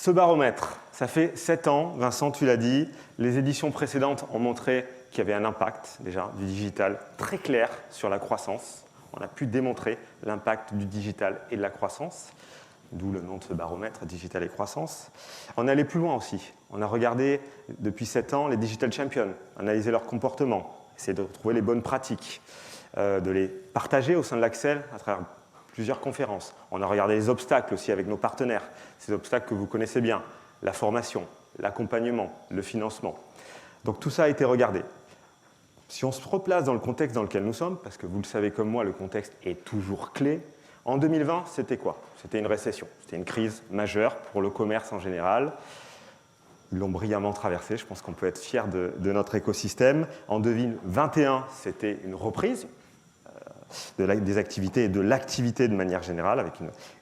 Ce baromètre, ça fait 7 ans, Vincent, tu l'as dit, les éditions précédentes ont montré qu'il y avait un impact déjà du digital très clair sur la croissance. On a pu démontrer l'impact du digital et de la croissance, d'où le nom de ce baromètre, Digital et Croissance. On est allé plus loin aussi. On a regardé depuis 7 ans les Digital Champions, analysé leur comportement, essayé de trouver les bonnes pratiques, de les partager au sein de l'Axel à travers plusieurs conférences. On a regardé les obstacles aussi avec nos partenaires, ces obstacles que vous connaissez bien, la formation, l'accompagnement, le financement. Donc tout ça a été regardé. Si on se replace dans le contexte dans lequel nous sommes, parce que vous le savez comme moi, le contexte est toujours clé, en 2020, c'était quoi? C'était une récession, c'était une crise majeure pour le commerce en général. Ils l'ont brillamment traversé, je pense qu'on peut être fier de notre écosystème. En 2021, c'était une reprise des activités et de l'activité de manière générale, avec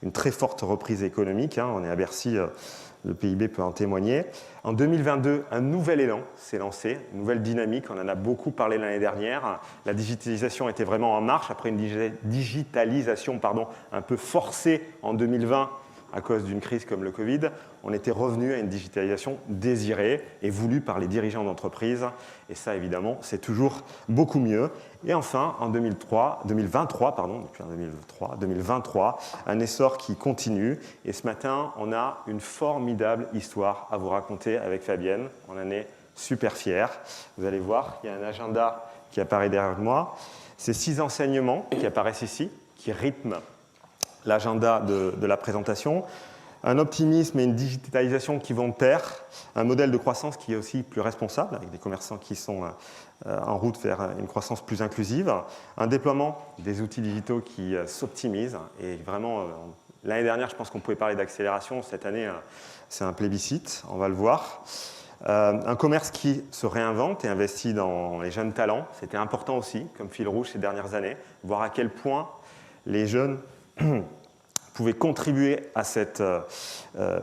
une très forte reprise économique. On est à Bercy, le PIB peut en témoigner. En 2022, un nouvel élan s'est lancé, une nouvelle dynamique. On en a beaucoup parlé l'année dernière. La digitalisation était vraiment en marche après une digitalisation un peu forcée en 2020 à cause d'une crise comme le Covid. On était revenu à une digitalisation désirée et voulue par les dirigeants d'entreprise. Et ça, évidemment, c'est toujours beaucoup mieux. Et enfin, en 2023, un essor qui continue. Et ce matin, on a une formidable histoire à vous raconter avec Fabienne. On en est super fiers. Vous allez voir, il y a un agenda qui apparaît derrière moi. Ces 6 enseignements qui apparaissent ici, qui rythment l'agenda de la présentation, un optimisme et une digitalisation qui vont de pair, un modèle de croissance qui est aussi plus responsable, avec des commerçants qui sont en route vers une croissance plus inclusive, un déploiement des outils digitaux qui s'optimisent. Et vraiment, l'année dernière, je pense qu'on pouvait parler d'accélération. Cette année, c'est un plébiscite, on va le voir. Un commerce qui se réinvente et investit dans les jeunes talents. C'était important aussi, comme fil rouge ces dernières années, voir à quel point les jeunes pouvaient contribuer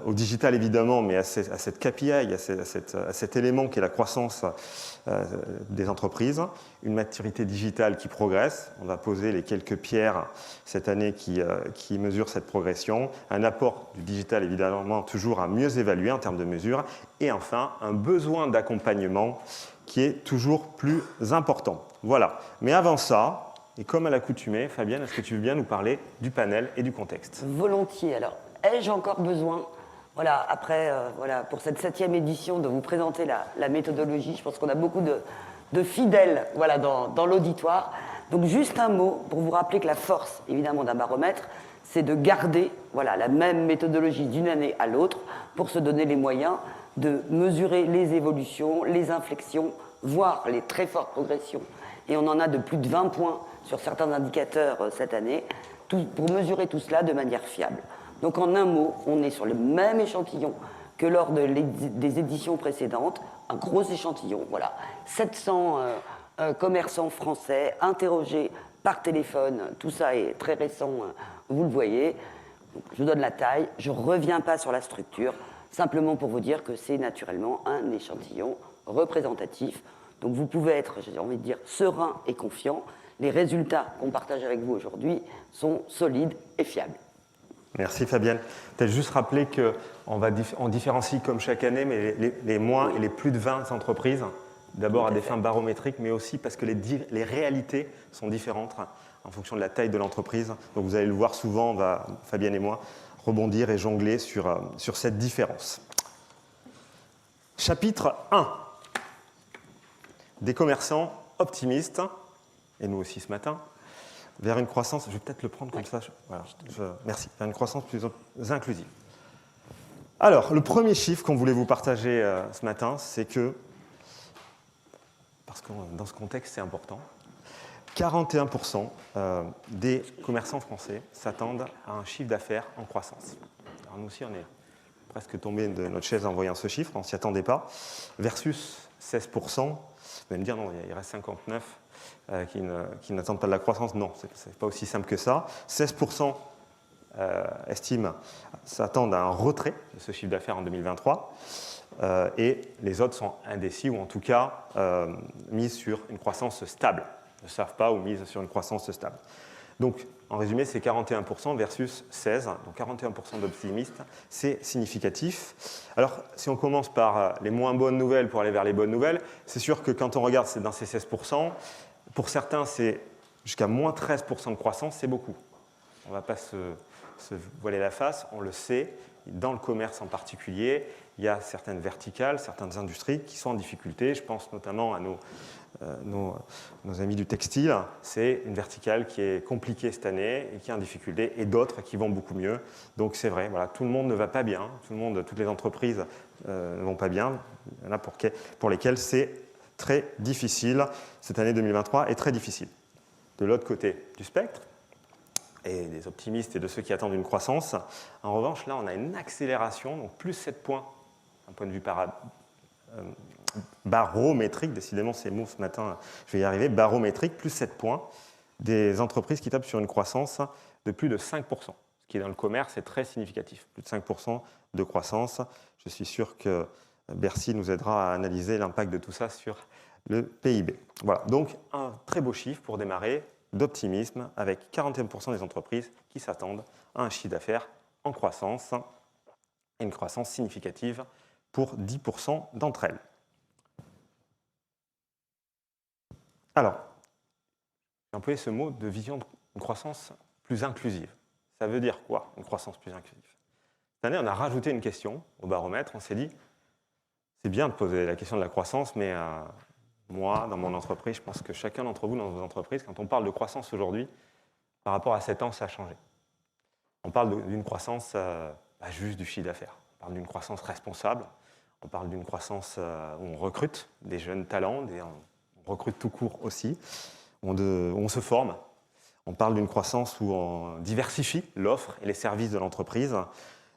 au digital évidemment, mais à cette KPI, à cet élément qui est la croissance des entreprises, une maturité digitale qui progresse. On va poser les quelques pierres cette année qui mesurent cette progression, un apport du digital évidemment toujours à mieux évaluer en termes de mesures, et enfin un besoin d'accompagnement qui est toujours plus important. Voilà. Mais avant ça, et comme à l'accoutumée, Fabienne, est-ce que tu veux bien nous parler du panel et du contexte? Volontiers. Alors, ai-je encore besoin, après, pour cette 7e édition, de vous présenter la méthodologie? Je pense qu'on a beaucoup de fidèles dans l'auditoire. Donc, juste un mot pour vous rappeler que la force, évidemment, d'un baromètre, c'est de garder la même méthodologie d'une année à l'autre pour se donner les moyens de mesurer les évolutions, les inflexions, voire les très fortes progressions. Et on en a de plus de 20 points sur certains indicateurs cette année, pour mesurer tout cela de manière fiable. Donc en un mot, on est sur le même échantillon que lors des éditions précédentes, un gros échantillon, 700 commerçants français interrogés par téléphone, tout ça est très récent, vous le voyez. Donc, je vous donne la taille, je ne reviens pas sur la structure, simplement pour vous dire que c'est naturellement un échantillon représentatif. Donc vous pouvez être, j'ai envie de dire, serein et confiant. Les résultats qu'on partage avec vous aujourd'hui sont solides et fiables. Merci Fabienne. Peut-être juste rappeler qu'on différencie comme chaque année mais les moins et les plus de 20 entreprises, d'abord à des fins barométriques, mais aussi parce que les réalités sont différentes en fonction de la taille de l'entreprise. Donc vous allez le voir souvent, Fabienne et moi, rebondir et jongler sur cette différence. Chapitre 1. Des commerçants optimistes, et nous aussi ce matin, vers une croissance, je vais peut-être le prendre comme ça, merci, vers une croissance plus inclusive. Alors, le premier chiffre qu'on voulait vous partager ce matin, c'est que, parce que dans ce contexte c'est important, 41% des commerçants français s'attendent à un chiffre d'affaires en croissance. Alors nous aussi on est presque tombé de notre chaise en voyant ce chiffre, on ne s'y attendait pas, versus 16%. Vous allez me dire, non, il reste 59 qui n'attendent pas de la croissance. Non, ce n'est pas aussi simple que ça. 16% s'attendent à un retrait de ce chiffre d'affaires en 2023. Et les autres sont indécis, ou en tout cas mis sur une croissance stable. Ne savent pas ou misent sur une croissance stable. Donc, en résumé, c'est 41% versus 16%, donc 41% d'optimistes, c'est significatif. Alors, si on commence par les moins bonnes nouvelles pour aller vers les bonnes nouvelles, c'est sûr que quand on regarde dans ces 16%, pour certains, c'est jusqu'à moins 13% de croissance, c'est beaucoup. On ne va pas se voiler la face, on le sait. Dans le commerce en particulier, il y a certaines verticales, certaines industries qui sont en difficulté. Je pense notamment à nos amis du textile. C'est une verticale qui est compliquée cette année et qui est en difficulté, et d'autres qui vont beaucoup mieux. Donc c'est vrai, voilà, tout le monde ne va pas bien, toutes les entreprises ne vont pas bien. Il y en a pour lesquelles c'est très difficile. Cette année 2023 est très difficile. De l'autre côté du spectre, et des optimistes et de ceux qui attendent une croissance. En revanche, là, on a une accélération, donc plus 7 points, d'un point de vue barométrique, décidément ces mots ce matin, je vais y arriver, barométrique, plus 7 points, des entreprises qui tapent sur une croissance de plus de 5%, ce qui dans le commerce est très significatif, plus de 5% de croissance. Je suis sûr que Bercy nous aidera à analyser l'impact de tout ça sur le PIB. Voilà, donc un très beau chiffre pour démarrer, d'optimisme, avec 41% des entreprises qui s'attendent à un chiffre d'affaires en croissance, et une croissance significative pour 10% d'entre elles. Alors, j'ai employé ce mot de vision d'une croissance plus inclusive. Ça veut dire quoi, une croissance plus inclusive? Cette année, on a rajouté une question au baromètre. On s'est dit, c'est bien de poser la question de la croissance, mais moi, dans mon entreprise, je pense que chacun d'entre vous dans vos entreprises, quand on parle de croissance aujourd'hui, par rapport à 7 ans, ça a changé. On parle d'une croissance juste du chiffre d'affaires. On parle d'une croissance responsable. On parle d'une croissance où on recrute des jeunes talents, on recrute tout court aussi, où on se forme. On parle d'une croissance où on diversifie l'offre et les services de l'entreprise.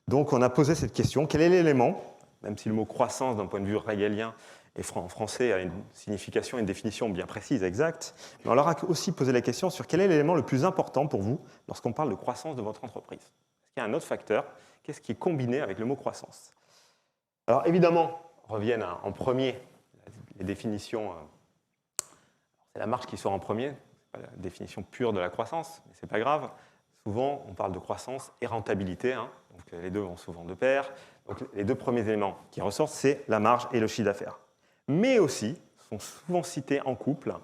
Donc on a posé cette question, quel est l'élément, même si le mot croissance d'un point de vue régalien et en français a une signification et une définition bien précise, exacte, mais on leur a aussi posé la question sur quel est l'élément le plus important pour vous lorsqu'on parle de croissance de votre entreprise. Est-ce qu'il y a un autre facteur? Qu'est-ce qui est combiné avec le mot croissance? Alors évidemment, reviennent en premier les définitions. C'est la marge qui sort en premier, ce n'est pas la définition pure de la croissance, mais ce n'est pas grave. Souvent, on parle de croissance et rentabilité, donc les deux vont souvent de pair. Donc les deux premiers éléments qui ressortent, c'est la marge et le chiffre d'affaires. Mais aussi, sont souvent cités en couple,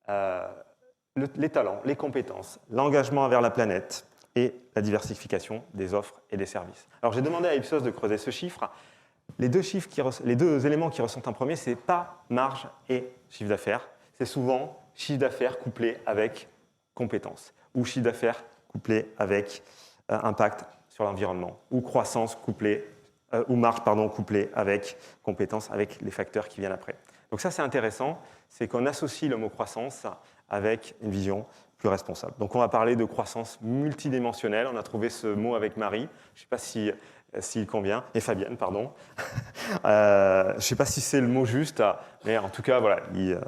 les talents, les compétences, l'engagement envers la planète et la diversification des offres et des services. Alors j'ai demandé à Ipsos de creuser ce chiffre. Les deux éléments qui ressortent en premier, ce n'est pas marge et chiffre d'affaires, c'est souvent chiffre d'affaires couplé avec compétences, ou chiffre d'affaires couplé avec impact sur l'environnement, ou croissance couplée ou marge couplée avec compétences, avec les facteurs qui viennent après. Donc ça, c'est intéressant, c'est qu'on associe le mot croissance avec une vision plus responsable. Donc on va parler de croissance multidimensionnelle. On a trouvé ce mot avec Marie. Je ne sais pas s'il convient. Et Fabienne, pardon. Je ne sais pas si c'est le mot juste, mais en tout cas, voilà, il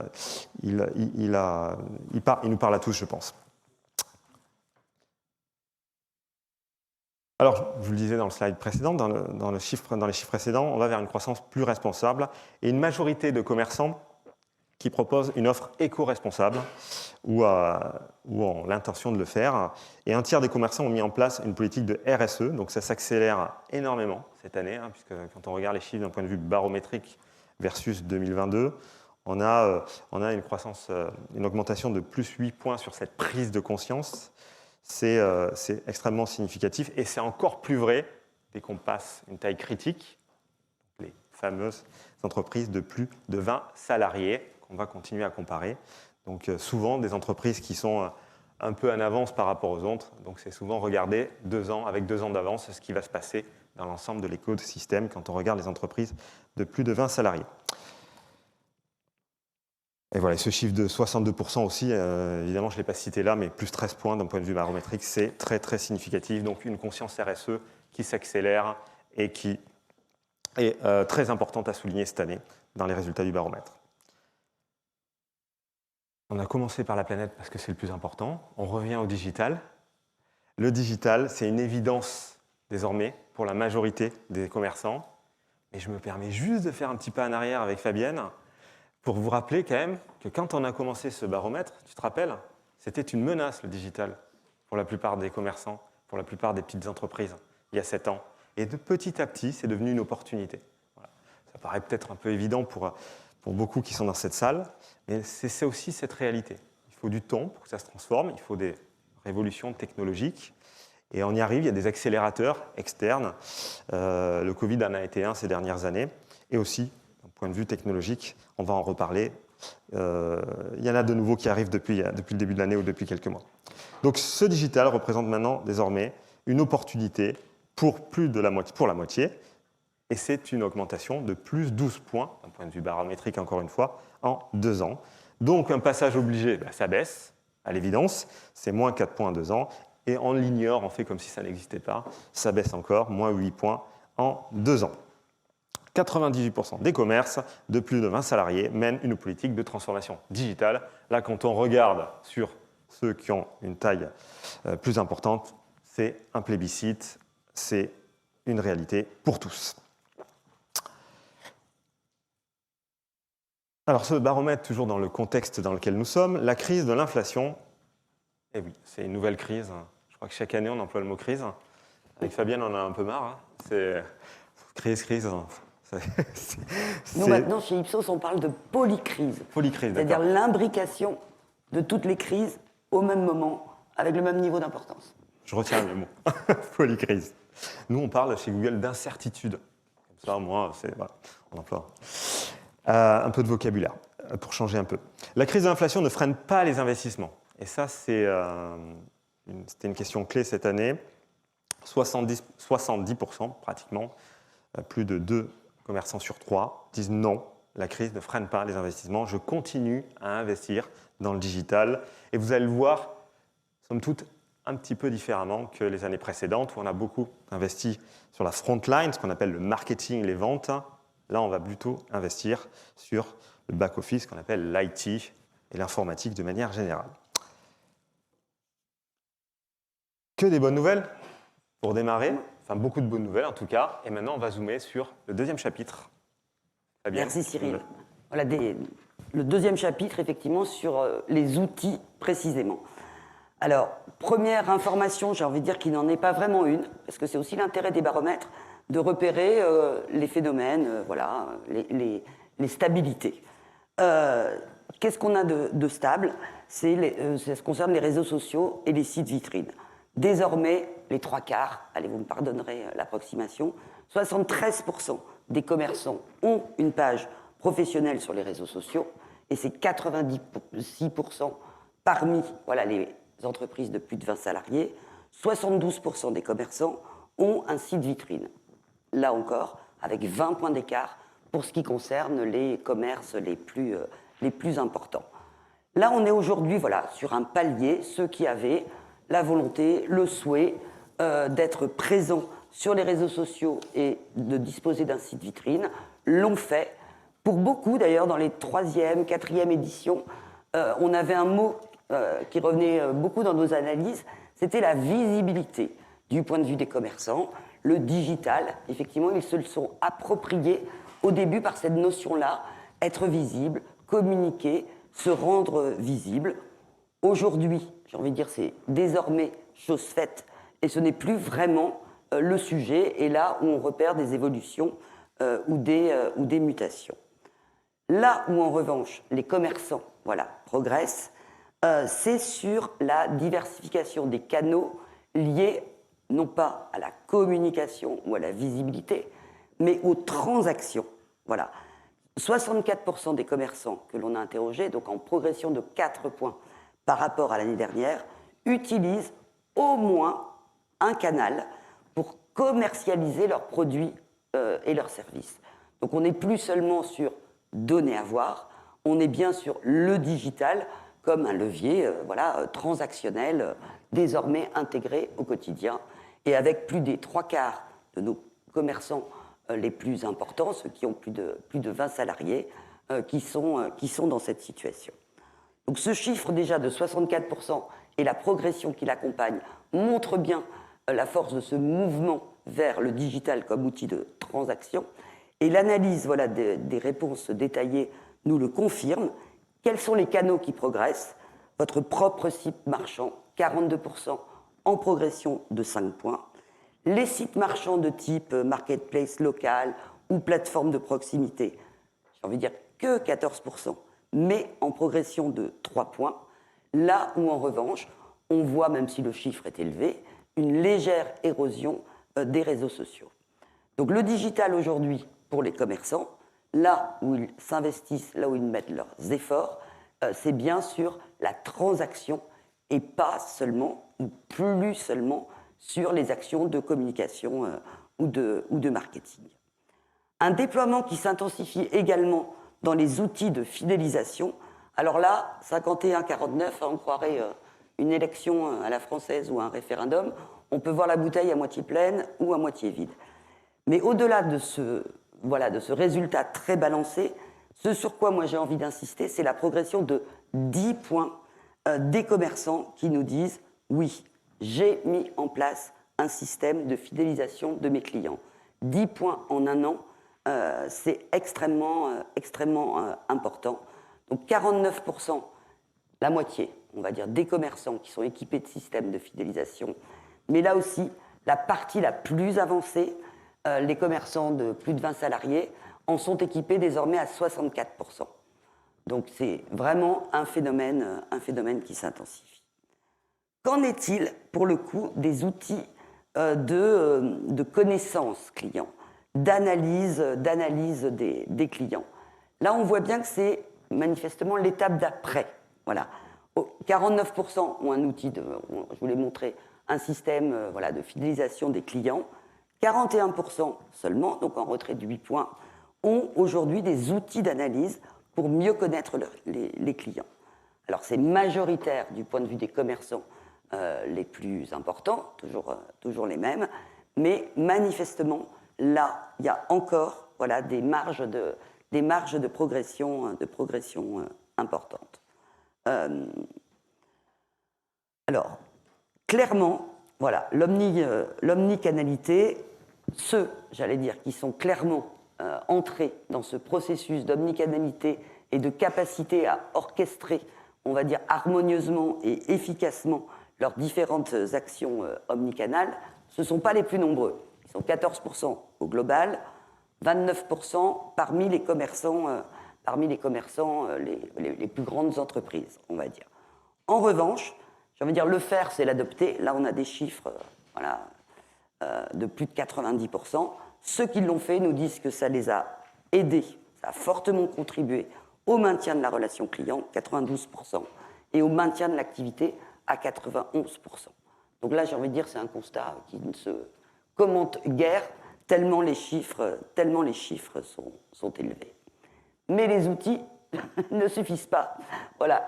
nous parle à tous, je pense. Alors, je vous le disais dans le slide précédent, dans les chiffres précédents, on va vers une croissance plus responsable et une majorité de commerçants qui proposent une offre éco-responsable ou ont l'intention de le faire. Et un tiers des commerçants ont mis en place une politique de RSE, donc ça s'accélère énormément cette année, puisque quand on regarde les chiffres d'un point de vue barométrique versus 2022, on a une croissance, une augmentation de plus 8 points sur cette prise de conscience. C'est extrêmement significatif et c'est encore plus vrai dès qu'on passe une taille critique, les fameuses entreprises de plus de 20 salariés qu'on va continuer à comparer. Donc souvent des entreprises qui sont un peu en avance par rapport aux autres. Donc c'est souvent regarder avec 2 ans d'avance ce qui va se passer dans l'ensemble de l'écosystème quand on regarde les entreprises de plus de 20 salariés. Et voilà, ce chiffre de 62% aussi, évidemment, je ne l'ai pas cité là, mais plus 13 points d'un point de vue barométrique, c'est très, très significatif. Donc, une conscience RSE qui s'accélère et qui est très importante à souligner cette année dans les résultats du baromètre. On a commencé par la planète parce que c'est le plus important. On revient au digital. Le digital, c'est une évidence désormais pour la majorité des commerçants. Et je me permets juste de faire un petit pas en arrière avec Fabienne, pour vous rappeler quand même que quand on a commencé ce baromètre, tu te rappelles, c'était une menace le digital. pour la plupart des commerçants, pour la plupart des petites entreprises, il y a 7 ans. Et de petit à petit, c'est devenu une opportunité. Voilà. Ça paraît peut-être un peu évident pour beaucoup qui sont dans cette salle, mais c'est aussi cette réalité. Il faut du temps pour que ça se transforme, il faut des révolutions technologiques, et on y arrive, il y a des accélérateurs externes. Le Covid en a été un ces dernières années, et aussi, d'un point de vue technologique, on va en reparler, il y en a de nouveaux qui arrivent depuis le début de l'année ou depuis quelques mois. Donc ce digital représente maintenant, désormais, une opportunité pour la moitié, et c'est une augmentation de plus 12 points, d'un point de vue barométrique encore une fois, en 2 ans. Donc un passage obligé, ça baisse, à l'évidence, c'est moins 4 points en 2 ans, et on l'ignore, on fait comme si ça n'existait pas, ça baisse encore, moins 8 points en 2 ans. 98% des commerces de plus de 20 salariés mènent une politique de transformation digitale. Là, quand on regarde sur ceux qui ont une taille plus importante, c'est un plébiscite, c'est une réalité pour tous. Alors ce baromètre, toujours dans le contexte dans lequel nous sommes, la crise de l'inflation, eh oui, c'est une nouvelle crise. Je crois que chaque année, on emploie le mot crise. Avec Fabienne, on en a un peu marre. C'est crise. Nous, maintenant, chez Ipsos, on parle de polycrise. Polycrise, c'est-à-dire l'imbrication de toutes les crises au même moment, avec le même niveau d'importance. Je retiens le mot. Polycrise. Nous, on parle chez Google d'incertitude. Comme ça, moi, voilà, on emploie un peu de vocabulaire pour changer un peu. La crise de l'inflation ne freine pas les investissements. Et ça, c'était une question clé cette année. 70% pratiquement, plus de 2 commerçants sur 3 disent non, la crise ne freine pas les investissements, je continue à investir dans le digital. Et vous allez le voir, somme toute, un petit peu différemment que les années précédentes, où on a beaucoup investi sur la front line, ce qu'on appelle le marketing, les ventes. Là, on va plutôt investir sur le back-office, ce qu'on appelle l'IT et l'informatique de manière générale. Que des bonnes nouvelles pour démarrer, enfin beaucoup de bonnes nouvelles en tout cas. Et maintenant, on va zoomer sur le deuxième chapitre. Fabienne. Merci Cyril. Voilà le deuxième chapitre, effectivement, sur les outils précisément. Alors, première information, j'ai envie de dire qu'il n'en est pas vraiment une, parce que c'est aussi l'intérêt des baromètres, de repérer les phénomènes, voilà, les stabilités. Qu'est-ce qu'on a de stable ? Ça concerne les réseaux sociaux et les sites vitrines. Désormais, les 3/4, allez, vous me pardonnerez l'approximation, 73% des commerçants ont une page professionnelle sur les réseaux sociaux, et c'est 96% parmi les entreprises de plus de 20 salariés. 72% des commerçants ont un site vitrine. Là encore, avec 20 points d'écart pour ce qui concerne les commerces les plus importants. Là, on est aujourd'hui sur un palier, ceux qui avaient la volonté, le souhait d'être présents sur les réseaux sociaux et de disposer d'un site vitrine, l'ont fait. Pour beaucoup, d'ailleurs, dans les 3e, 4e éditions, on avait un mot qui revenait beaucoup dans nos analyses, c'était la visibilité du point de vue des commerçants. Le digital, effectivement, ils se le sont appropriés au début par cette notion-là, être visible, communiquer, se rendre visible. Aujourd'hui, j'ai envie de dire, c'est désormais chose faite, et ce n'est plus vraiment le sujet, et là où on repère des évolutions ou des mutations. Là où, en revanche, les commerçants progressent, c'est sur la diversification des canaux liés non pas à la communication ou à la visibilité, mais aux transactions. 64% des commerçants que l'on a interrogés, donc en progression de 4 points par rapport à l'année dernière, utilisent au moins un canal pour commercialiser leurs produits et leurs services. Donc on n'est plus seulement sur donner à voir, on est bien sur le digital comme un levier transactionnel désormais intégré au quotidien, et avec plus des 3/4 de nos commerçants les plus importants, ceux qui ont plus de 20 salariés, qui sont dans cette situation. Donc ce chiffre déjà de 64% et la progression qui l'accompagne montrent bien la force de ce mouvement vers le digital comme outil de transaction. Et l'analyse des réponses détaillées nous le confirme. Quels sont les canaux qui progressent ? Votre propre site marchand, 42% en progression de 5 points. Les sites marchands de type marketplace local ou plateforme de proximité, j'ai envie de dire que 14%, mais en progression de 3 points. Là où, en revanche, on voit, même si le chiffre est élevé, une légère érosion des réseaux sociaux. Donc le digital aujourd'hui, pour les commerçants, là où ils s'investissent, là où ils mettent leurs efforts, c'est bien sur la transaction et pas seulement, ou plus seulement, sur les actions de communication ou de marketing. Un déploiement qui s'intensifie également dans les outils de fidélisation. Alors là, 51-49, on croirait une élection à la française ou un référendum, on peut voir la bouteille à moitié pleine ou à moitié vide. Mais au-delà de ce résultat très balancé, ce sur quoi moi j'ai envie d'insister, c'est la progression de 10 points des commerçants qui nous disent « Oui, j'ai mis en place un système de fidélisation de mes clients. » 10 points en un an, c'est extrêmement important. Donc 49%, la moitié, on va dire, des commerçants qui sont équipés de systèmes de fidélisation. Mais là aussi, la partie la plus avancée, les commerçants de plus de 20 salariés, en sont équipés désormais à 64%. Donc c'est vraiment un phénomène qui s'intensifie. Qu'en est-il, pour le coup, des outils de connaissance client, d'analyse des clients? Là, on voit bien que c'est manifestement l'étape d'après. Voilà. 49% ont un outil, je vous l'ai montré, un système de fidélisation des clients. 41% seulement, donc en retrait de 8 points, ont aujourd'hui des outils d'analyse pour mieux connaître les clients. Alors c'est majoritaire du point de vue des commerçants les plus importants, toujours les mêmes, mais manifestement, là, il y a encore des marges de progression importantes. Alors, clairement, l'omnicanalité, ceux, j'allais dire, qui sont clairement entrés dans ce processus d'omnicanalité et de capacité à orchestrer, on va dire, harmonieusement et efficacement leurs différentes actions omnicanales, ce ne sont pas les plus nombreux. Ils sont 14% au global, 29% parmi les commerçants, les plus grandes entreprises, on va dire. En revanche, j'ai envie de dire, le faire, c'est l'adopter. Là, on a des chiffres de plus de 90%. Ceux qui l'ont fait nous disent que ça les a aidés, ça a fortement contribué au maintien de la relation client, 92%, et au maintien de l'activité à 91%. Donc là, j'ai envie de dire, c'est un constat qui ne se commente guère, tellement les chiffres sont élevés. Mais les outils ne suffisent pas,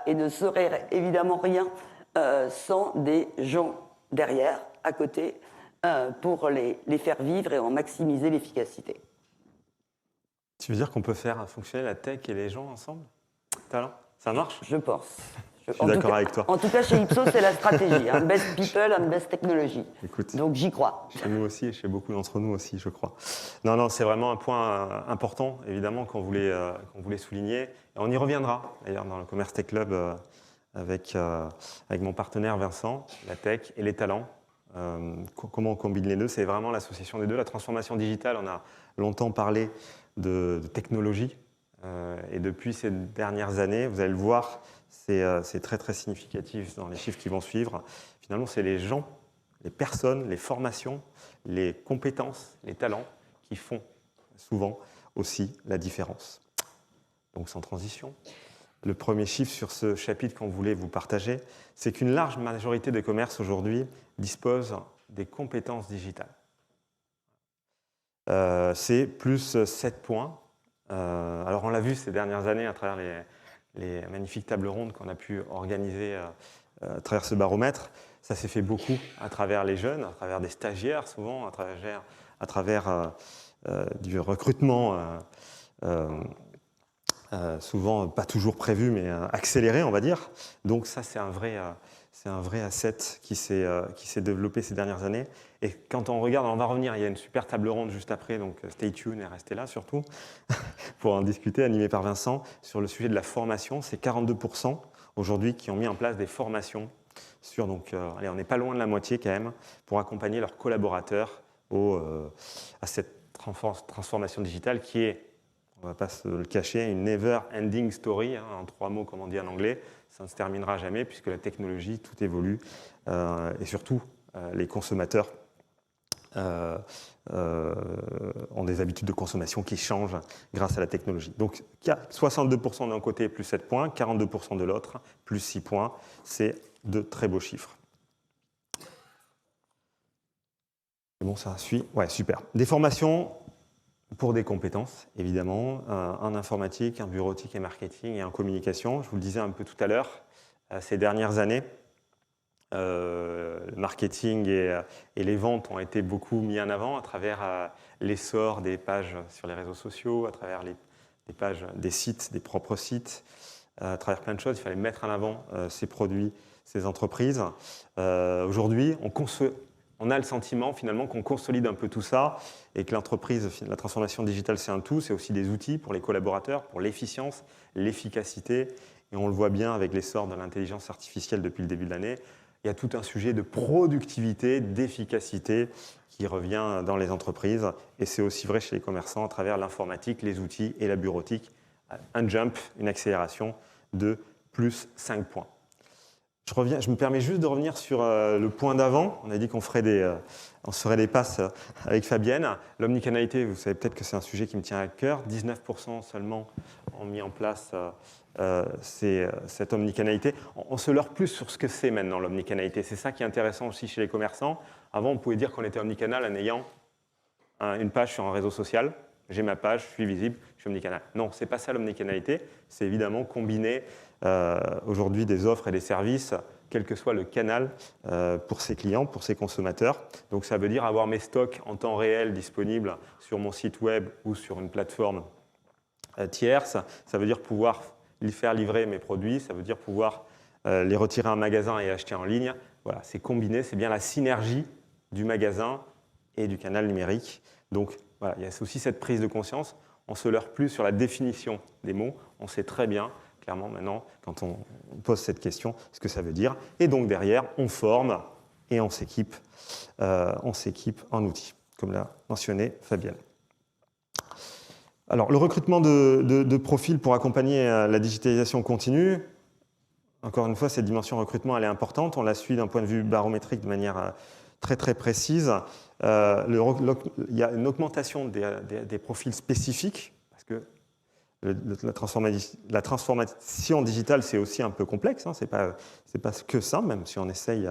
et ne seraient évidemment rien sans des gens derrière, à côté, pour les faire vivre et en maximiser l'efficacité. Tu veux dire qu'on peut faire fonctionner la tech et les gens ensemble? Talent, ça marche? Je pense. Je suis d'accord avec toi. En tout cas, chez Ipsos, c'est la stratégie. Best people and best technology. Écoute, donc j'y crois. Chez nous aussi et chez beaucoup d'entre nous aussi, je crois. Non, c'est vraiment un point important, évidemment, qu'on voulait souligner. Et on y reviendra, d'ailleurs, dans le Commerce Tech Club avec mon partenaire Vincent, la tech et les talents. Comment on combine les deux? C'est vraiment l'association des deux. La transformation digitale, on a longtemps parlé de technologie. Et depuis ces dernières années, vous allez le voir, c'est très très significatif dans les chiffres qui vont suivre. Finalement, c'est les gens, les personnes, les formations, les compétences, les talents qui font souvent aussi la différence. Donc sans transition, le premier chiffre sur ce chapitre qu'on voulait vous partager, c'est qu'une large majorité des commerces aujourd'hui disposent des compétences digitales. C'est plus 7 points. Alors on l'a vu ces dernières années à travers les magnifiques tables rondes qu'on a pu organiser à travers ce baromètre. Ça s'est fait beaucoup à travers les jeunes, à travers des stagiaires souvent, à travers du recrutement souvent pas toujours prévu mais accéléré, on va dire. Donc ça, c'est un vrai asset qui s'est développé ces dernières années. Et quand on regarde, on va revenir, il y a une super table ronde juste après, donc stay tuned et restez là surtout, pour en discuter, animé par Vincent, sur le sujet de la formation. C'est 42% aujourd'hui qui ont mis en place des formations donc, allez, on n'est pas loin de la moitié quand même, pour accompagner leurs collaborateurs à cette transformation digitale qui est, on ne va pas se le cacher, une never-ending story, hein, en 3 mots comme on dit en anglais. Ça ne se terminera jamais puisque la technologie, tout évolue, et surtout les consommateurs ont des habitudes de consommation qui changent grâce à la technologie. Donc 62% d'un côté plus 7 points, 42% de l'autre plus 6 points. C'est de très beaux chiffres. Et bon, ça suit. Ouais, super. Des formations pour des compétences, évidemment, en informatique, en bureautique et marketing et en communication. Je vous le disais un peu tout à l'heure, ces dernières années, le marketing et les ventes ont été beaucoup mis en avant à travers l'essor des pages sur les réseaux sociaux, à travers les pages des sites, des propres sites, à travers plein de choses. Il fallait mettre en avant ces produits, ces entreprises. Aujourd'hui, on a le sentiment finalement qu'on consolide un peu tout ça et que l'entreprise, la transformation digitale, c'est un tout, c'est aussi des outils pour les collaborateurs, pour l'efficience, l'efficacité. Et on le voit bien avec l'essor de l'intelligence artificielle depuis le début de l'année. Il y a tout un sujet de productivité, d'efficacité qui revient dans les entreprises. Et c'est aussi vrai chez les commerçants à travers l'informatique, les outils et la bureautique. Un jump, une accélération de plus 5 points. Je me permets juste de revenir sur le point d'avant. On a dit qu'on ferait des passes avec Fabienne. L'omnicanalité, vous savez peut-être que c'est un sujet qui me tient à cœur. 19% seulement ont mis en place cette omnicanalité. On se leurre plus sur ce que c'est maintenant l'omnicanalité. C'est ça qui est intéressant aussi chez les commerçants. Avant, on pouvait dire qu'on était omnicanal en ayant une page sur un réseau social. J'ai ma page, je suis visible, je suis omnicanal. Non, ce n'est pas ça l'omnicanalité. C'est évidemment combiner aujourd'hui des offres et des services, quel que soit le canal pour ses clients, pour ses consommateurs. Donc ça veut dire avoir mes stocks en temps réel disponibles sur mon site web ou sur une plateforme tierce. Ça veut dire pouvoir faire livrer mes produits, ça veut dire pouvoir les retirer en magasin et acheter en ligne. Voilà, c'est combiné, c'est bien la synergie du magasin et du canal numérique. Donc voilà, il y a aussi cette prise de conscience. On ne se leurre plus sur la définition des mots. On sait très bien, clairement maintenant, quand on pose cette question, ce que ça veut dire. Et donc derrière, on forme et on s'équipe en outils, comme l'a mentionné Fabienne. Alors, le recrutement de profils pour accompagner la digitalisation continue, encore une fois, cette dimension recrutement, elle est importante. On la suit d'un point de vue barométrique de manière très, très précise. Il y a une augmentation des profils spécifiques, parce que la transformation digitale, c'est aussi un peu complexe. Hein, c'est pas que ça, même si on essaye,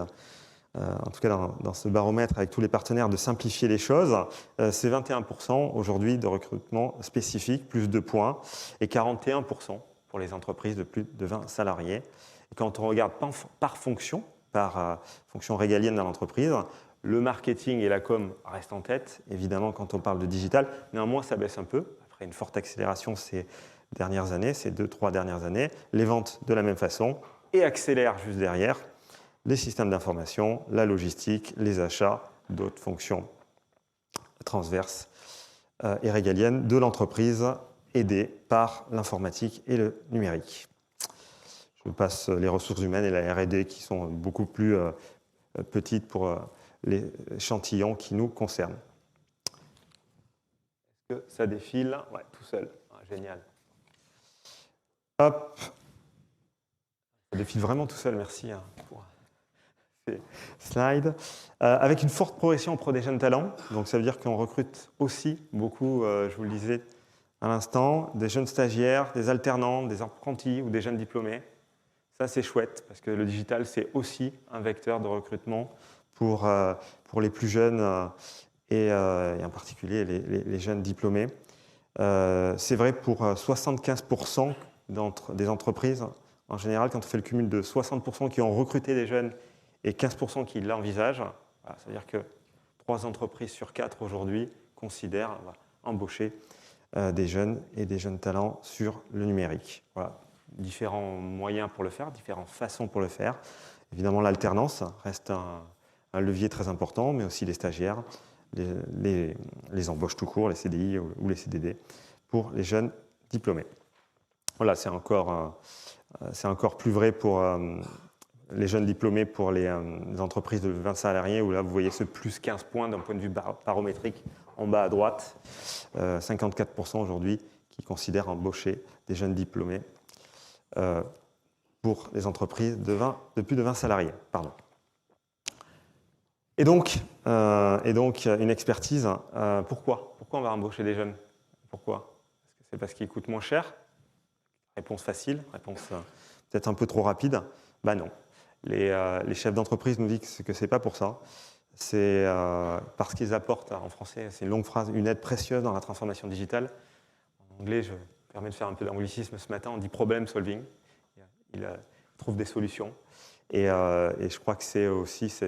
en tout cas dans ce baromètre avec tous les partenaires, de simplifier les choses. C'est 21% aujourd'hui de recrutement spécifique, plus 2 points, et 41% pour les entreprises de plus de 20 salariés. Et quand on regarde par fonction, par fonction régalienne dans l'entreprise, le marketing et la com restent en tête, évidemment, quand on parle de digital. Néanmoins, ça baisse un peu. Après une forte accélération ces dernières années, ces 2-3 dernières années. Les ventes de la même façon et accélèrent juste derrière les systèmes d'information, la logistique, les achats, d'autres fonctions transverses et régaliennes de l'entreprise aidées par l'informatique et le numérique. Je passe les ressources humaines et la R&D qui sont beaucoup plus petites pour l'échantillon qui nous concerne. Est-ce que ça défile? Ouais, tout seul. Ah, génial. Hop. Ça défile vraiment tout seul, merci pour ces slides. Avec une forte progression pour des jeunes talents. Donc ça veut dire qu'on recrute aussi beaucoup, je vous le disais à l'instant, des jeunes stagiaires, des alternants, des apprentis ou des jeunes diplômés. Ça, c'est chouette, parce que le digital, c'est aussi un vecteur de recrutement pour les plus jeunes et en particulier les jeunes diplômés. C'est vrai pour 75% des entreprises. En général, quand on fait le cumul de 60% qui ont recruté des jeunes et 15% qui l'envisagent, voilà, ça veut dire que 3 entreprises sur 4 aujourd'hui considèrent embaucher des jeunes et des jeunes talents sur le numérique. Voilà. Différents moyens pour le faire, différentes façons pour le faire. Évidemment, l'alternance reste un levier très important, mais aussi les stagiaires, les embauches tout court, les CDI ou les CDD pour les jeunes diplômés. Voilà, c'est encore plus vrai pour les jeunes diplômés pour les entreprises de 20 salariés, où là, vous voyez ce plus 15 points d'un point de vue barométrique en bas à droite. 54% aujourd'hui qui considèrent embaucher des jeunes diplômés pour les entreprises de plus de 20 salariés. Pardon. Et donc, une expertise. Pourquoi on va embaucher des jeunes? Pourquoi? Est-ce que c'est parce qu'ils coûtent moins cher? Réponse facile, réponse peut-être un peu trop rapide. Ben non. Les chefs d'entreprise nous disent que ce n'est pas pour ça. C'est parce qu'ils apportent, en français, c'est une longue phrase, une aide précieuse dans la transformation digitale. En anglais, je me permets de faire un peu d'anglicisme ce matin, on dit problem solving. Ils trouvent des solutions. Et je crois que c'est aussi ce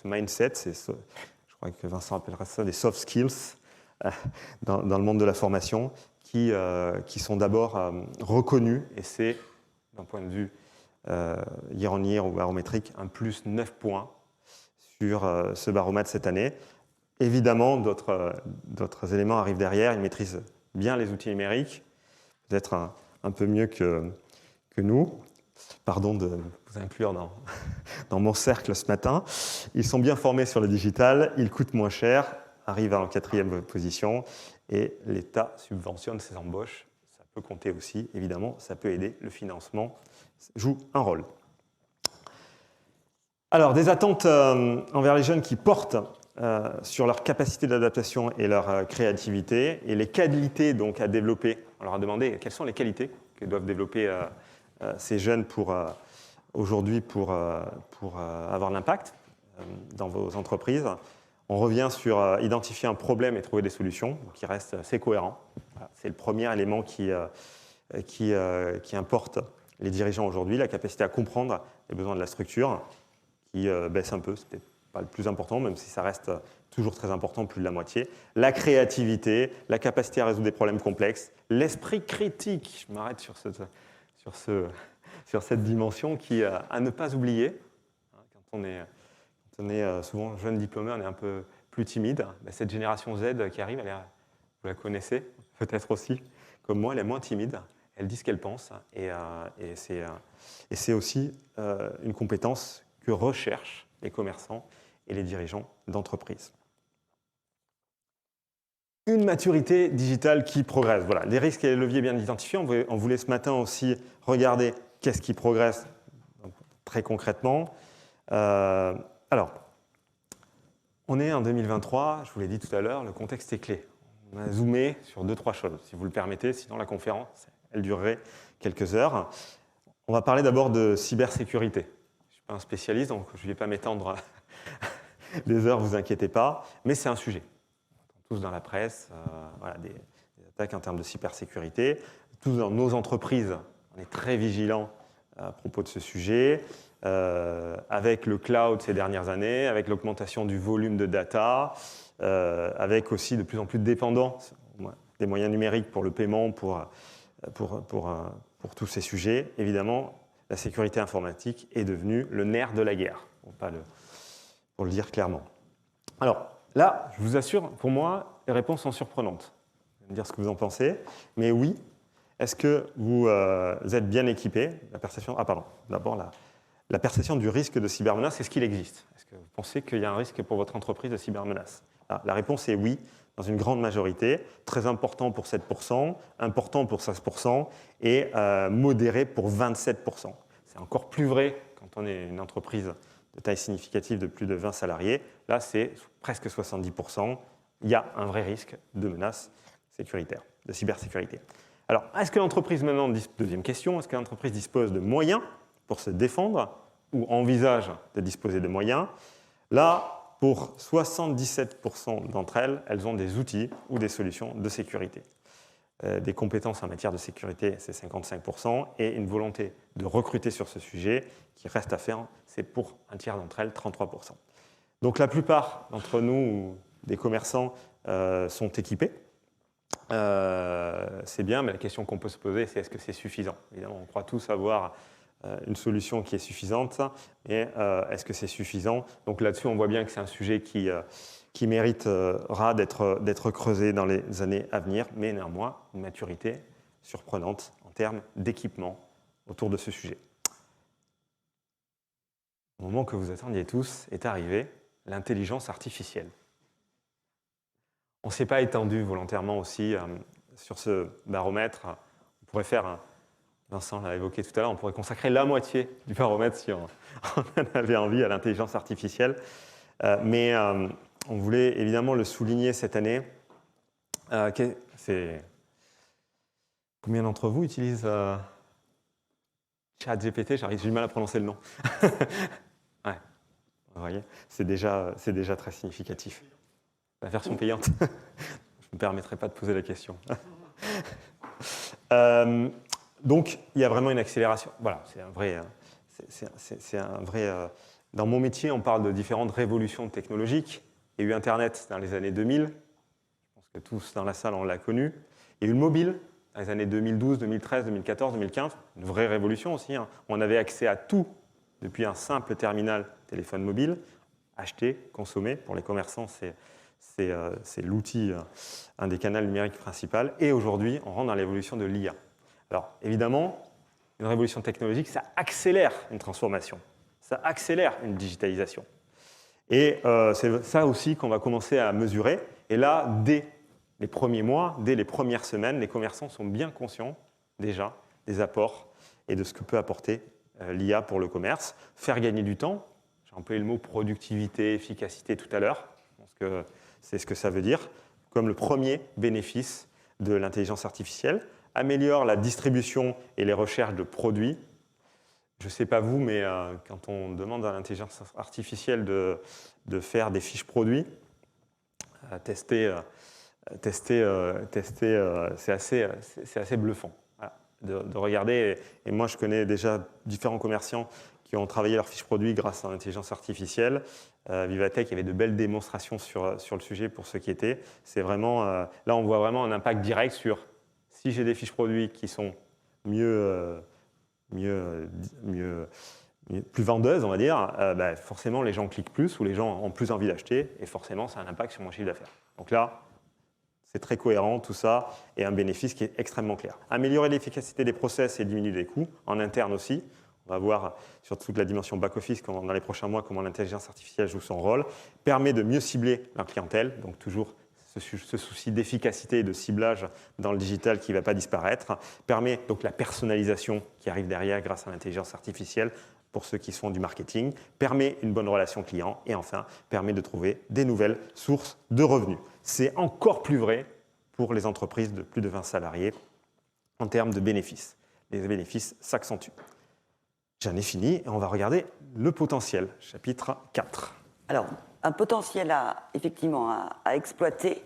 mindset, je crois que Vincent appellera ça des soft skills dans le monde de la formation, qui sont d'abord reconnus, et c'est, d'un point de vue year on year ou barométrique, un plus 9 points sur ce baromètre cette année. Évidemment, d'autres éléments arrivent derrière, ils maîtrisent bien les outils numériques, peut-être un peu mieux que nous. Pardon de vous inclure dans mon cercle ce matin. Ils sont bien formés sur le digital, ils coûtent moins cher, arrivent en 4e position, et l'État subventionne ces embauches. Ça peut compter aussi, évidemment, ça peut aider. Le financement joue un rôle. Alors, des attentes envers les jeunes qui portent sur leur capacité d'adaptation et leur créativité, et les qualités donc, à développer. On leur a demandé quelles sont les qualités que doivent développer ces jeunes aujourd'hui pour avoir l'impact dans vos entreprises. On revient sur identifier un problème et trouver des solutions, qui reste assez cohérent. Voilà, c'est le premier élément qui importe les dirigeants aujourd'hui, la capacité à comprendre les besoins de la structure, qui baisse un peu, c'est peut-être pas le plus important, même si ça reste toujours très important, plus de la moitié. La créativité, la capacité à résoudre des problèmes complexes, l'esprit critique, je m'arrête sur cette dimension qui à ne pas oublier. Quand on est souvent jeune diplômé, on est un peu plus timide. Cette génération Z qui arrive, vous la connaissez peut-être aussi, comme moi, elle est moins timide. Elle dit ce qu'elle pense. Et c'est aussi une compétence que recherchent les commerçants et les dirigeants d'entreprise. Une maturité digitale qui progresse. Voilà, les risques et les leviers bien identifiés. On voulait ce matin aussi regarder qu'est-ce qui progresse très concrètement. Alors, on est en 2023, je vous l'ai dit tout à l'heure, le contexte est clé. On a zoomé sur 2-3 choses, si vous le permettez, sinon la conférence, elle durerait quelques heures. On va parler d'abord de cybersécurité. Je ne suis pas un spécialiste, donc je ne vais pas m'étendre des heures, vous inquiétez pas, mais c'est un sujet. Tous dans la presse, voilà, des attaques en termes de cybersécurité. Tous dans nos entreprises, on est très vigilants à propos de ce sujet. Avec le cloud ces dernières années, avec l'augmentation du volume de data, avec aussi de plus en plus de dépendance des moyens numériques pour le paiement, pour tous ces sujets. Évidemment, la sécurité informatique est devenue le nerf de la guerre, pour le dire clairement. Alors, là, je vous assure, pour moi, les réponses sont surprenantes. Vous allez me dire ce que vous en pensez. Mais oui, est-ce que vous êtes bien équipé? D'abord, la perception du risque de cybermenace, est-ce qu'il existe? Est-ce que vous pensez qu'il y a un risque pour votre entreprise de cybermenace? La réponse est oui, dans une grande majorité. Très important pour 7%, important pour 16% et modéré pour 27%. C'est encore plus vrai quand on est une entreprise de taille significative de plus de 20 salariés. Là, c'est presque 70%. Il y a un vrai risque de menace sécuritaire, de cybersécurité. Alors, est-ce que l'entreprise, maintenant, deuxième question, est-ce que l'entreprise dispose de moyens pour se défendre ou envisage de disposer de moyens? Là, pour 77% d'entre elles, elles ont des outils ou des solutions de sécurité. Des compétences en matière de sécurité, c'est 55%, et une volonté de recruter sur ce sujet qui reste à faire, c'est pour un tiers d'entre elles, 33%. Donc la plupart d'entre nous, des commerçants, sont équipés. C'est bien, mais la question qu'on peut se poser, c'est est-ce que c'est suffisant? Évidemment, on croit tous avoir une solution qui est suffisante, mais est-ce que c'est suffisant? Donc là-dessus, on voit bien que c'est un sujet qui méritera d'être creusé dans les années à venir, mais néanmoins, une maturité surprenante en termes d'équipement autour de ce sujet. au moment que vous attendiez tous, est arrivé, l'intelligence artificielle. On ne s'est pas étendu volontairement aussi sur ce baromètre. On pourrait faire, Vincent l'a évoqué tout à l'heure, on pourrait consacrer la moitié du baromètre si on en avait envie à l'intelligence artificielle. Mais on voulait évidemment le souligner cette année. Combien d'entre vous utilisent ChatGPT? J'ai du mal à prononcer le nom. Ouais, vous voyez, c'est déjà très significatif. La version payante. Je ne me permettrai pas de poser la question. Donc, il y a vraiment une accélération. Voilà, c'est un vrai. Dans mon métier, on parle de différentes révolutions technologiques. Il y a eu Internet dans les années 2000. Je pense que tous dans la salle, on l'a connu. Il y a eu le mobile dans les années 2012, 2013, 2014, 2015. Une vraie révolution aussi. On avait accès à tout depuis un simple terminal téléphone mobile. Acheter, consommer. Pour les commerçants, c'est l'outil, un des canaux numériques principaux. Et aujourd'hui, on rentre dans l'évolution de l'IA. Alors, évidemment, une révolution technologique, ça accélère une transformation. Ça accélère une digitalisation. Et c'est ça aussi qu'on va commencer à mesurer. Et là, dès les premiers mois, dès les premières semaines, les commerçants sont bien conscients déjà des apports et de ce que peut apporter l'IA pour le commerce. Faire gagner du temps. J'ai employé le mot productivité, efficacité tout à l'heure. Je pense que c'est ce que ça veut dire, comme le premier bénéfice de l'intelligence artificielle. Améliore la distribution et les recherches de produits. Je ne sais pas vous, mais quand on demande à l'intelligence artificielle de faire des fiches produits, tester, c'est assez bluffant. Voilà, de regarder. Et moi, je connais déjà différents commerciants qui ont travaillé leurs fiches produits grâce à l'intelligence artificielle. Vivatech, il y avait de belles démonstrations sur le sujet pour ceux qui étaient. C'est vraiment, là, on voit vraiment un impact direct sur si j'ai des fiches produits qui sont plus vendeuses, on va dire, forcément, les gens cliquent plus ou les gens ont plus envie d'acheter et forcément, ça a un impact sur mon chiffre d'affaires. Donc là, c'est très cohérent, tout ça, et un bénéfice qui est extrêmement clair. Améliorer l'efficacité des process et diminuer les coûts, en interne aussi. On va voir sur toute la dimension back-office dans les prochains mois comment l'intelligence artificielle joue son rôle. Permet de mieux cibler la clientèle, donc toujours ce souci d'efficacité et de ciblage dans le digital qui ne va pas disparaître. Permet donc la personnalisation qui arrive derrière grâce à l'intelligence artificielle pour ceux qui font du marketing. Permet une bonne relation client et enfin permet de trouver des nouvelles sources de revenus. C'est encore plus vrai pour les entreprises de plus de 20 salariés en termes de bénéfices. Les bénéfices s'accentuent. J'en ai fini et on va regarder le potentiel, chapitre 4. Alors, un potentiel effectivement à exploiter.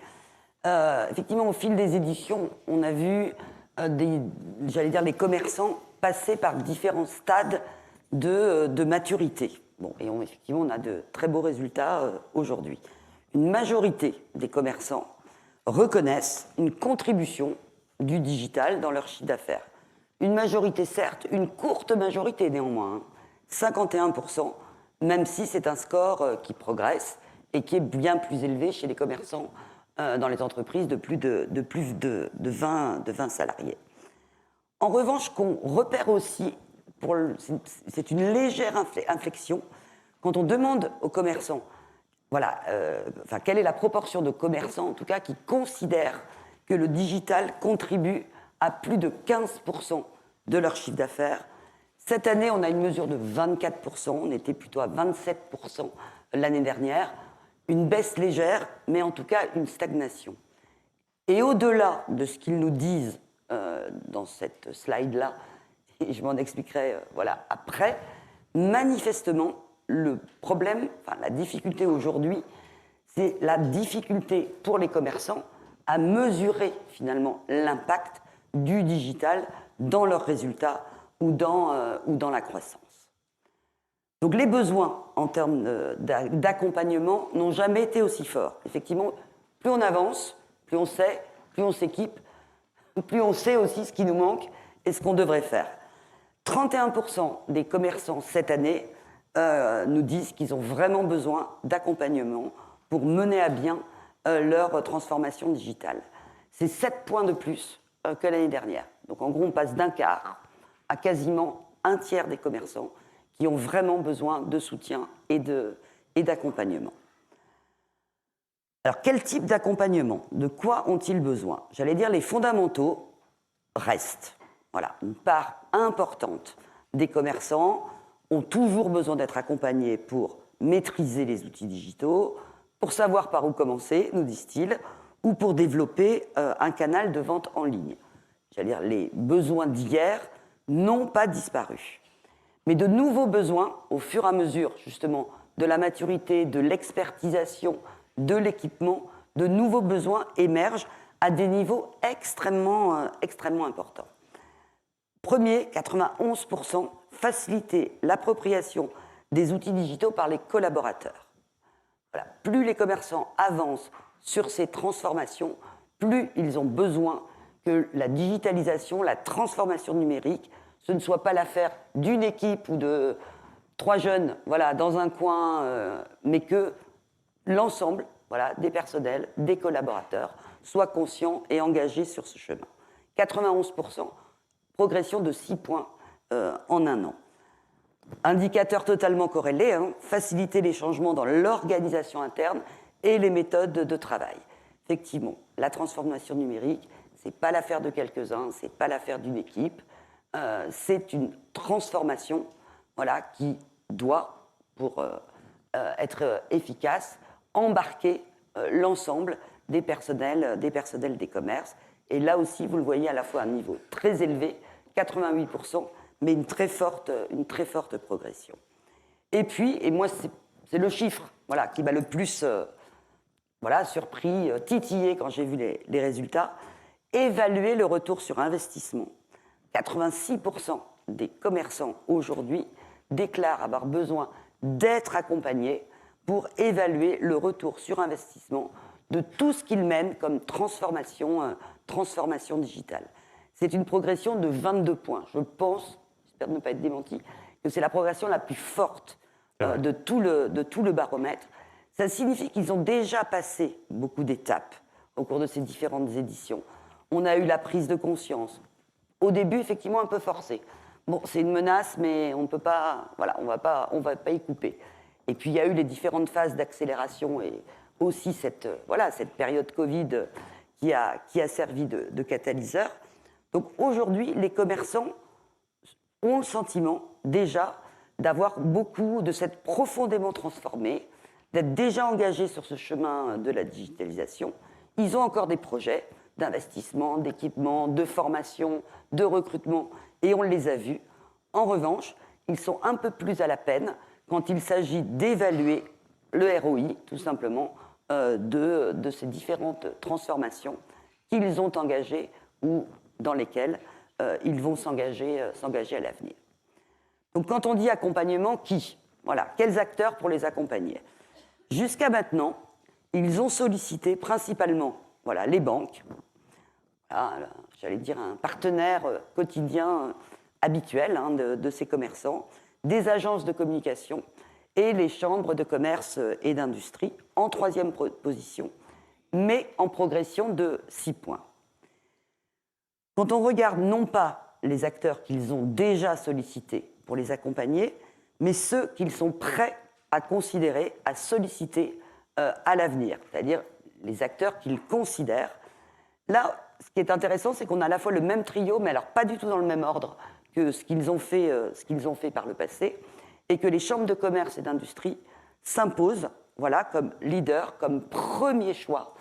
Effectivement, au fil des éditions, on a vu les commerçants passer par différents stades de maturité. Bon, et effectivement, on a de très beaux résultats aujourd'hui. Une majorité des commerçants reconnaissent une contribution du digital dans leur chiffre d'affaires. Une majorité, certes, une courte majorité néanmoins, 51%, même si c'est un score qui progresse et qui est bien plus élevé chez les commerçants dans les entreprises de plus de 20 salariés. En revanche, qu'on repère aussi, c'est une légère inflexion, quand on demande aux commerçants, quelle est la proportion de commerçants, en tout cas, qui considèrent que le digital contribue à plus de 15% de leur chiffre d'affaires. Cette année, on a une mesure de 24%, on était plutôt à 27% l'année dernière. Une baisse légère, mais en tout cas une stagnation. Et au-delà de ce qu'ils nous disent dans cette slide-là, et je m'en expliquerai après, manifestement, le problème, la difficulté aujourd'hui, c'est la difficulté pour les commerçants à mesurer finalement l'impact du digital dans leurs résultats ou dans la croissance. Donc les besoins en termes d'accompagnement n'ont jamais été aussi forts. Effectivement, plus on avance, plus on sait, plus on s'équipe, plus on sait aussi ce qui nous manque et ce qu'on devrait faire. 31% des commerçants cette année nous disent qu'ils ont vraiment besoin d'accompagnement pour mener à bien leur transformation digitale. C'est 7 points de plus que l'année dernière. Donc en gros, on passe d'un quart à quasiment un tiers des commerçants qui ont vraiment besoin de soutien et d'accompagnement. Alors, quel type d'accompagnement? De quoi ont-ils besoin? J'allais dire les fondamentaux restent. Voilà, une part importante des commerçants ont toujours besoin d'être accompagnés pour maîtriser les outils digitaux, pour savoir par où commencer, nous disent-ils, ou pour développer un canal de vente en ligne. J'allais dire, les besoins d'hier n'ont pas disparu. Mais de nouveaux besoins, au fur et à mesure, justement, de la maturité, de l'expertisation, de l'équipement, de nouveaux besoins émergent à des niveaux extrêmement importants. Premier, 91%, faciliter l'appropriation des outils digitaux par les collaborateurs. Voilà. Plus les commerçants avancent sur ces transformations, plus ils ont besoin que la digitalisation, la transformation numérique, ce ne soit pas l'affaire d'une équipe ou de 3 jeunes voilà, dans un coin, mais que l'ensemble voilà, des personnels, des collaborateurs, soient conscients et engagés sur ce chemin. 91%, progression de 6 points en un an. Indicateur totalement corrélé, hein, faciliter les changements dans l'organisation interne et les méthodes de travail. Effectivement, la transformation numérique, ce n'est pas l'affaire de quelques-uns, ce n'est pas l'affaire d'une équipe, c'est une transformation voilà, qui doit, pour être efficace, embarquer l'ensemble des personnels des commerces. Et là aussi, vous le voyez à la fois à un niveau très élevé, 88%, mais une très forte progression. Et puis, et moi, c'est le chiffre voilà, qui m'a le plus surpris, titillé quand j'ai vu les résultats, évaluer le retour sur investissement. 86% des commerçants aujourd'hui déclarent avoir besoin d'être accompagnés pour évaluer le retour sur investissement de tout ce qu'ils mènent comme transformation digitale. C'est une progression de 22 points. Je pense, j'espère ne pas être démenti, que c'est la progression la plus forte de tout le baromètre. Ça signifie qu'ils ont déjà passé beaucoup d'étapes au cours de ces différentes éditions. On a eu la prise de conscience. Au début, effectivement, un peu forcée. Bon, c'est une menace, mais on peut pas, voilà, on va pas y couper. Et puis, il y a eu les différentes phases d'accélération et aussi cette période Covid qui a servi de catalyseur. Donc, aujourd'hui, les commerçants ont le sentiment, déjà, d'avoir beaucoup de s'être profondément transformés, d'être déjà engagés sur ce chemin de la digitalisation. Ils ont encore des projets d'investissement, d'équipement, de formation, de recrutement, et on les a vus. En revanche, ils sont un peu plus à la peine quand il s'agit d'évaluer le ROI, tout simplement, de ces différentes transformations qu'ils ont engagées ou dans lesquelles ils vont s'engager à l'avenir. Donc, quand on dit accompagnement, qui ? Voilà, quels acteurs pour les accompagner ? Jusqu'à maintenant, ils ont sollicité principalement les banques, j'allais dire un partenaire quotidien habituel de ces commerçants, des agences de communication et les chambres de commerce et d'industrie en troisième position, mais en progression de 6 points. Quand on regarde non pas les acteurs qu'ils ont déjà sollicités pour les accompagner, mais ceux qu'ils sont prêts à considérer, à solliciter à l'avenir, c'est-à-dire les acteurs qu'ils considèrent. Là, ce qui est intéressant, c'est qu'on a à la fois le même trio, mais alors pas du tout dans le même ordre que ce qu'ils ont fait par le passé, et que les chambres de commerce et d'industrie s'imposent comme leader, comme premier choix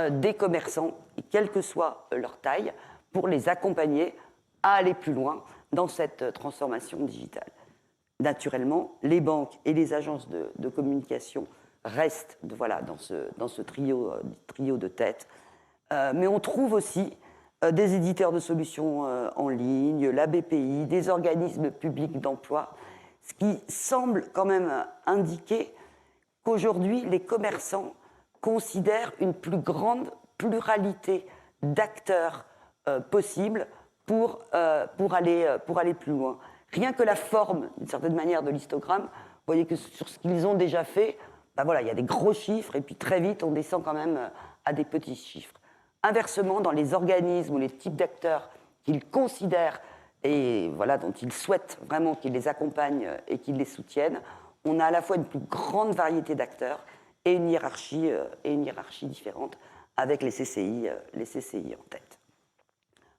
des commerçants, et quelle que soit leur taille, pour les accompagner à aller plus loin dans cette transformation digitale. Naturellement, les banques et les agences de communication restent dans ce trio de tête. Mais on trouve aussi des éditeurs de solutions en ligne, la BPI, des organismes publics d'emploi, ce qui semble quand même indiquer qu'aujourd'hui, les commerçants considèrent une plus grande pluralité d'acteurs possibles pour aller plus loin. Rien que la forme, d'une certaine manière, de l'histogramme, vous voyez que sur ce qu'ils ont déjà fait, il y a des gros chiffres, et puis très vite, on descend quand même à des petits chiffres. Inversement, dans les organismes ou les types d'acteurs qu'ils considèrent et voilà, dont ils souhaitent vraiment qu'ils les accompagnent et qu'ils les soutiennent, on a à la fois une plus grande variété d'acteurs et une hiérarchie différente avec les CCI en tête.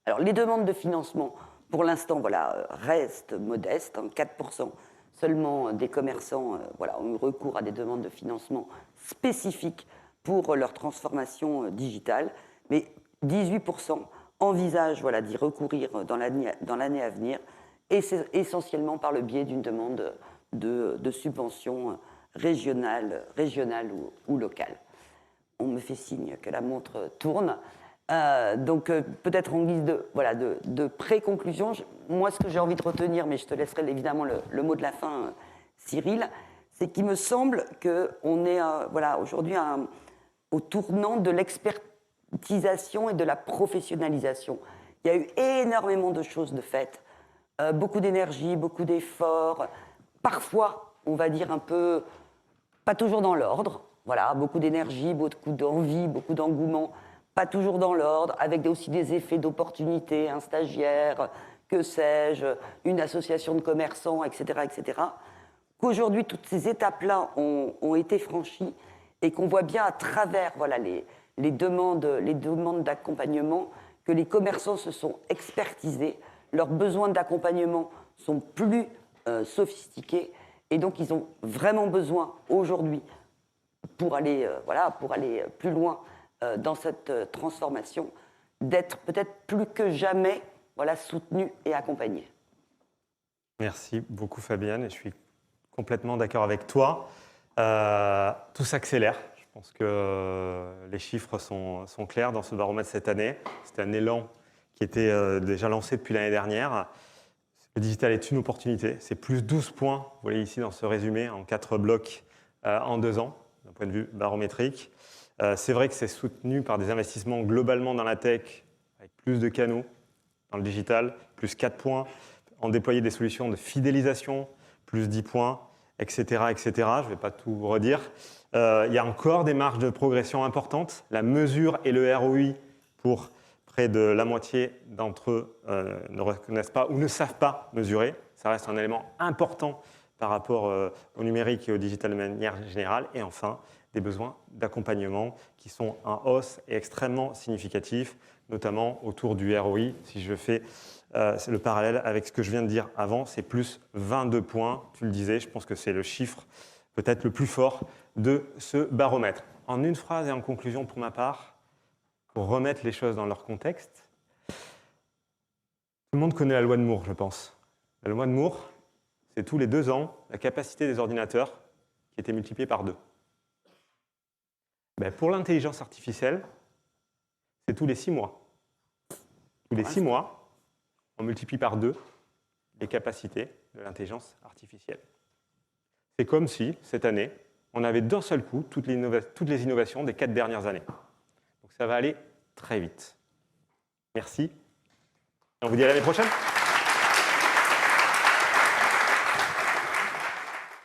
Alors, les demandes de financement, pour l'instant, voilà, restent modestes, 4% seulement des commerçants voilà, ont eu recours à des demandes de financement spécifiques pour leur transformation digitale, mais 18% envisagent voilà, d'y recourir dans l'année à venir, et c'est essentiellement par le biais d'une demande de subventions régionales ou locales. On me fait signe que la montre tourne. Donc peut-être en guise de pré-conclusion, moi ce que j'ai envie de retenir, mais je te laisserai évidemment le mot de la fin, Cyril, c'est qu'il me semble qu'on est voilà, aujourd'hui au tournant de l'expertisation et de la professionnalisation. Il y a eu énormément de choses de faites, beaucoup d'énergie, beaucoup d'efforts, parfois, on va dire un peu, pas toujours dans l'ordre, voilà, beaucoup d'énergie, beaucoup d'envie, beaucoup d'engouement, pas toujours dans l'ordre, avec aussi des effets d'opportunité, un stagiaire, que sais-je, une association de commerçants, etc., etc. Qu'aujourd'hui, toutes ces étapes-là ont été franchies et qu'on voit bien à travers voilà, les demandes d'accompagnement que les commerçants se sont expertisés, leurs besoins d'accompagnement sont plus sophistiqués et donc ils ont vraiment besoin aujourd'hui pour aller plus loin dans cette transformation, d'être peut-être plus que jamais voilà, soutenus et accompagnés. Merci beaucoup Fabienne, et je suis complètement d'accord avec toi. Tout s'accélère. Je pense que les chiffres sont clairs dans ce baromètre cette année. C'était un élan qui était déjà lancé depuis l'année dernière. Le digital est une opportunité. C'est plus 12 points, vous voyez ici dans ce résumé, en 4 blocs en 2 ans, d'un point de vue barométrique. C'est vrai que c'est soutenu par des investissements globalement dans la tech, avec plus de canaux dans le digital, plus 4 points, en déployer des solutions de fidélisation, plus 10 points, etc. etc. Je ne vais pas tout redire. Il y a encore des marges de progression importantes. La mesure et le ROI pour près de la moitié d'entre eux ne reconnaissent pas ou ne savent pas mesurer. Ça reste un élément important par rapport au numérique et au digital de manière générale. Et enfin, des besoins d'accompagnement qui sont en hausse et extrêmement significatifs, notamment autour du ROI. Si je fais le parallèle avec ce que je viens de dire avant, c'est plus 22 points, tu le disais, je pense que c'est le chiffre peut-être le plus fort de ce baromètre. En une phrase et en conclusion pour ma part, pour remettre les choses dans leur contexte, tout le monde connaît la loi de Moore, je pense. La loi de Moore, c'est tous les 2 ans, la capacité des ordinateurs qui était multipliée par 2. Pour l'intelligence artificielle, c'est tous les 6 mois. Tous les 6 mois, on multiplie par 2 les capacités de l'intelligence artificielle. C'est comme si, cette année, on avait d'un seul coup toutes les innovations des 4 dernières années. Donc ça va aller très vite. Merci. On vous dit à l'année prochaine.